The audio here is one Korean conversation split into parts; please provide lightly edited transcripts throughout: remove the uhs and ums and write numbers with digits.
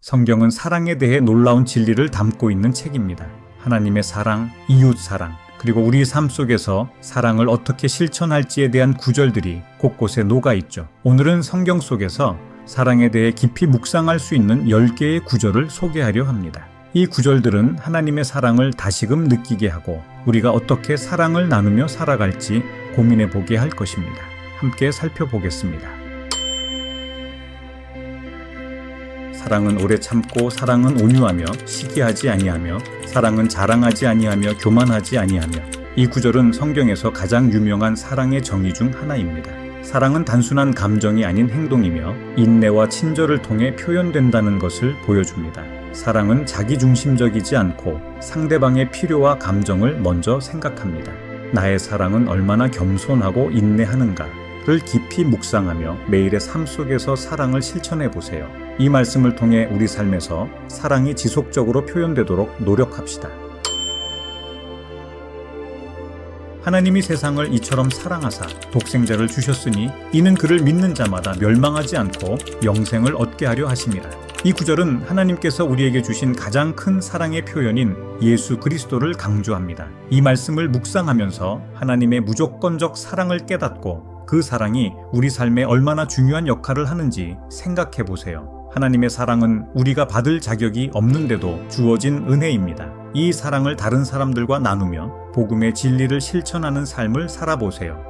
성경은 사랑에 대해 놀라운 진리를 담고 있는 책입니다. 하나님의 사랑, 이웃 사랑, 그리고 우리 삶 속에서 사랑을 어떻게 실천할지에 대한 구절들이 곳곳에 녹아있죠. 오늘은 성경 속에서 사랑에 대해 깊이 묵상할 수 있는 10개의 구절을 소개하려 합니다. 이 구절들은 하나님의 사랑을 다시금 느끼게 하고 우리가 어떻게 사랑을 나누며 살아갈지 고민해 보게 할 것입니다. 함께 살펴보겠습니다. 사랑은 오래 참고, 사랑은 온유하며, 시기하지 아니하며, 사랑은 자랑하지 아니하며, 교만하지 아니하며. 이 구절은 성경에서 가장 유명한 사랑의 정의 중 하나입니다. 사랑은 단순한 감정이 아닌 행동이며 인내와 친절을 통해 표현된다는 것을 보여줍니다. 사랑은 자기중심적이지 않고 상대방의 필요와 감정을 먼저 생각합니다. 나의 사랑은 얼마나 겸손하고 인내하는가를 깊이 묵상하며 매일의 삶 속에서 사랑을 실천해 보세요. 이 말씀을 통해 우리 삶에서 사랑이 지속적으로 표현되도록 노력합시다. 하나님이 세상을 이처럼 사랑하사 독생자를 주셨으니 이는 그를 믿는 자마다 멸망하지 않고 영생을 얻게 하려 하심이라. 이 구절은 하나님께서 우리에게 주신 가장 큰 사랑의 표현인 예수 그리스도를 강조합니다. 이 말씀을 묵상하면서 하나님의 무조건적 사랑을 깨닫고 그 사랑이 우리 삶에 얼마나 중요한 역할을 하는지 생각해 보세요. 하나님의 사랑은 우리가 받을 자격이 없는데도 주어진 은혜입니다. 이 사랑을 다른 사람들과 나누며 복음의 진리를 실천하는 삶을 살아보세요.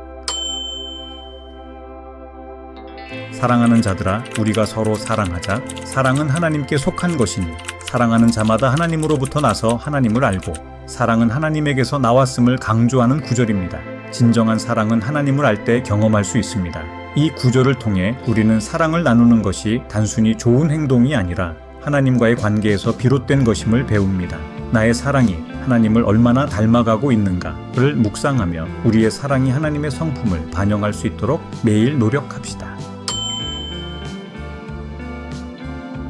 사랑하는 자들아, 우리가 서로 사랑하자. 사랑은 하나님께 속한 것이니 사랑하는 자마다 하나님으로부터 나서 하나님을 알고 사랑은 하나님에게서 나왔음을 강조하는 구절입니다. 진정한 사랑은 하나님을 알 때 경험할 수 있습니다. 이 구절을 통해 우리는 사랑을 나누는 것이 단순히 좋은 행동이 아니라 하나님과의 관계에서 비롯된 것임을 배웁니다. 나의 사랑이 하나님을 얼마나 닮아가고 있는가를 묵상하며 우리의 사랑이 하나님의 성품을 반영할 수 있도록 매일 노력합시다.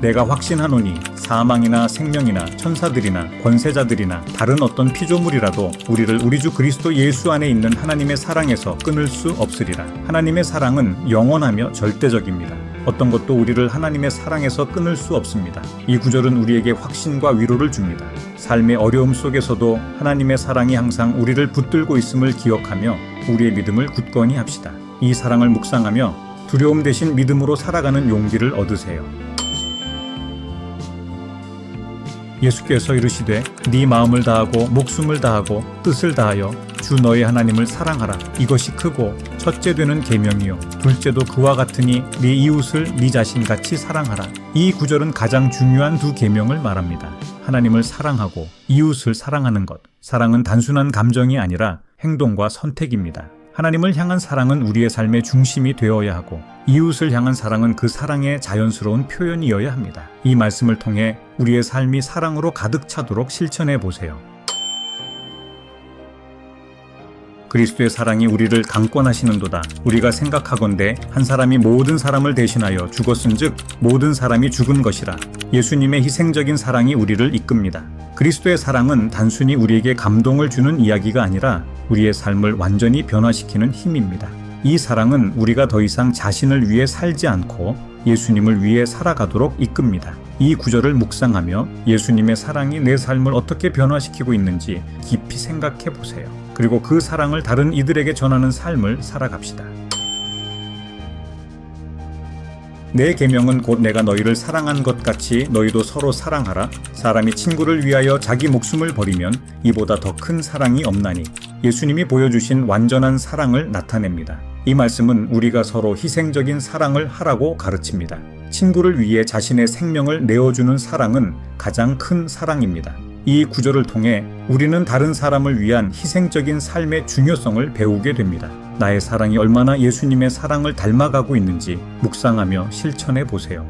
내가 확신하노니 사망이나 생명이나 천사들이나 권세자들이나 다른 어떤 피조물이라도 우리를 우리 주 그리스도 예수 안에 있는 하나님의 사랑에서 끊을 수 없으리라. 하나님의 사랑은 영원하며 절대적입니다. 어떤 것도 우리를 하나님의 사랑에서 끊을 수 없습니다. 이 구절은 우리에게 확신과 위로를 줍니다. 삶의 어려움 속에서도 하나님의 사랑이 항상 우리를 붙들고 있음을 기억하며 우리의 믿음을 굳건히 합시다. 이 사랑을 묵상하며 두려움 대신 믿음으로 살아가는 용기를 얻으세요. 예수께서 이르시되 네 마음을 다하고 목숨을 다하고 뜻을 다하여 주 너의 하나님을 사랑하라. 이것이 크고 첫째 되는 계명이요 둘째도 그와 같으니 네 이웃을 네 자신같이 사랑하라. 이 구절은 가장 중요한 두 계명을 말합니다. 하나님을 사랑하고 이웃을 사랑하는 것. 사랑은 단순한 감정이 아니라 행동과 선택입니다. 하나님을 향한 사랑은 우리의 삶의 중심이 되어야 하고 이웃을 향한 사랑은 그 사랑의 자연스러운 표현이어야 합니다. 이 말씀을 통해 우리의 삶이 사랑으로 가득 차도록 실천해 보세요. 그리스도의 사랑이 우리를 강권하시는도다. 우리가 생각하건대 한 사람이 모든 사람을 대신하여 죽었은즉 모든 사람이 죽은 것이라. 예수님의 희생적인 사랑이 우리를 이끕니다. 그리스도의 사랑은 단순히 우리에게 감동을 주는 이야기가 아니라 우리의 삶을 완전히 변화시키는 힘입니다. 이 사랑은 우리가 더 이상 자신을 위해 살지 않고 예수님을 위해 살아가도록 이끕니다. 이 구절을 묵상하며 예수님의 사랑이 내 삶을 어떻게 변화시키고 있는지 깊이 생각해 보세요. 그리고 그 사랑을 다른 이들에게 전하는 삶을 살아갑시다. 내 계명은 곧 내가 너희를 사랑한 것 같이 너희도 서로 사랑하라. 사람이 친구를 위하여 자기 목숨을 버리면 이보다 더 큰 사랑이 없나니. 예수님이 보여주신 완전한 사랑을 나타냅니다. 이 말씀은 우리가 서로 희생적인 사랑을 하라고 가르칩니다. 친구를 위해 자신의 생명을 내어주는 사랑은 가장 큰 사랑입니다. 이 구절을 통해 우리는 다른 사람을 위한 희생적인 삶의 중요성을 배우게 됩니다. 나의 사랑이 얼마나 예수님의 사랑을 닮아가고 있는지 묵상하며 실천해 보세요.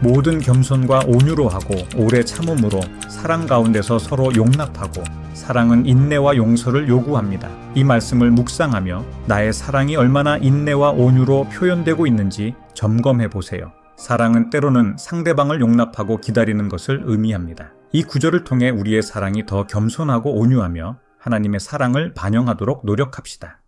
모든 겸손과 온유로 하고 오래 참음으로 사랑 가운데서 서로 용납하고 사랑은 인내와 용서를 요구합니다. 이 말씀을 묵상하며 나의 사랑이 얼마나 인내와 온유로 표현되고 있는지 점검해 보세요. 사랑은 때로는 상대방을 용납하고 기다리는 것을 의미합니다. 이 구절을 통해 우리의 사랑이 더 겸손하고 온유하며 하나님의 사랑을 반영하도록 노력합시다.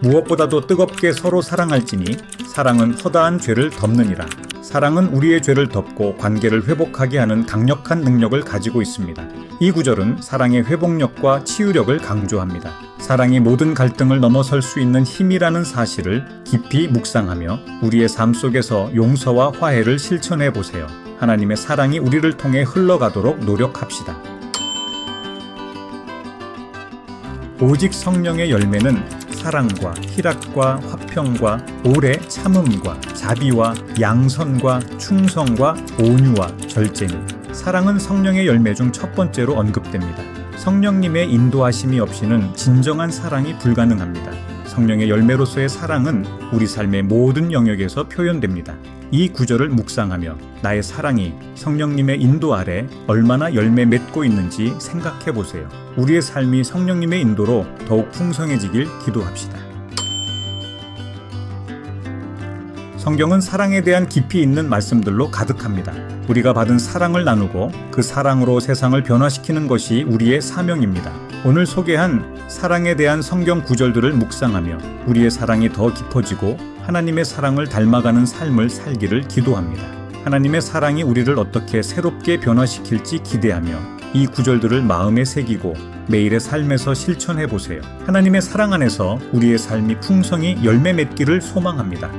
무엇보다도 뜨겁게 서로 사랑할지니 사랑은 허다한 죄를 덮느니라. 사랑은 우리의 죄를 덮고 관계를 회복하게 하는 강력한 능력을 가지고 있습니다. 이 구절은 사랑의 회복력과 치유력을 강조합니다. 사랑이 모든 갈등을 넘어설 수 있는 힘이라는 사실을 깊이 묵상하며 우리의 삶 속에서 용서와 화해를 실천해 보세요. 하나님의 사랑이 우리를 통해 흘러가도록 노력합시다. 오직 성령의 열매는 사랑과 희락과 화평과 오래 참음과 자비와 양선과 충성과 온유와 절제니 사랑은 성령의 열매 중 첫 번째로 언급됩니다. 성령님의 인도하심이 없이는 진정한 사랑이 불가능합니다. 성령의 열매로서의 사랑은 우리 삶의 모든 영역에서 표현됩니다. 이 구절을 묵상하며 나의 사랑이 성령님의 인도 아래 얼마나 열매 맺고 있는지 생각해 보세요. 우리의 삶이 성령님의 인도로 더욱 풍성해지길 기도합시다. 성경은 사랑에 대한 깊이 있는 말씀들로 가득합니다. 우리가 받은 사랑을 나누고 그 사랑으로 세상을 변화시키는 것이 우리의 사명입니다. 오늘 소개한 사랑에 대한 성경 구절들을 묵상하며 우리의 사랑이 더 깊어지고 하나님의 사랑을 닮아가는 삶을 살기를 기도합니다. 하나님의 사랑이 우리를 어떻게 새롭게 변화시킬지 기대하며 이 구절들을 마음에 새기고 매일의 삶에서 실천해 보세요. 하나님의 사랑 안에서 우리의 삶이 풍성히 열매 맺기를 소망합니다.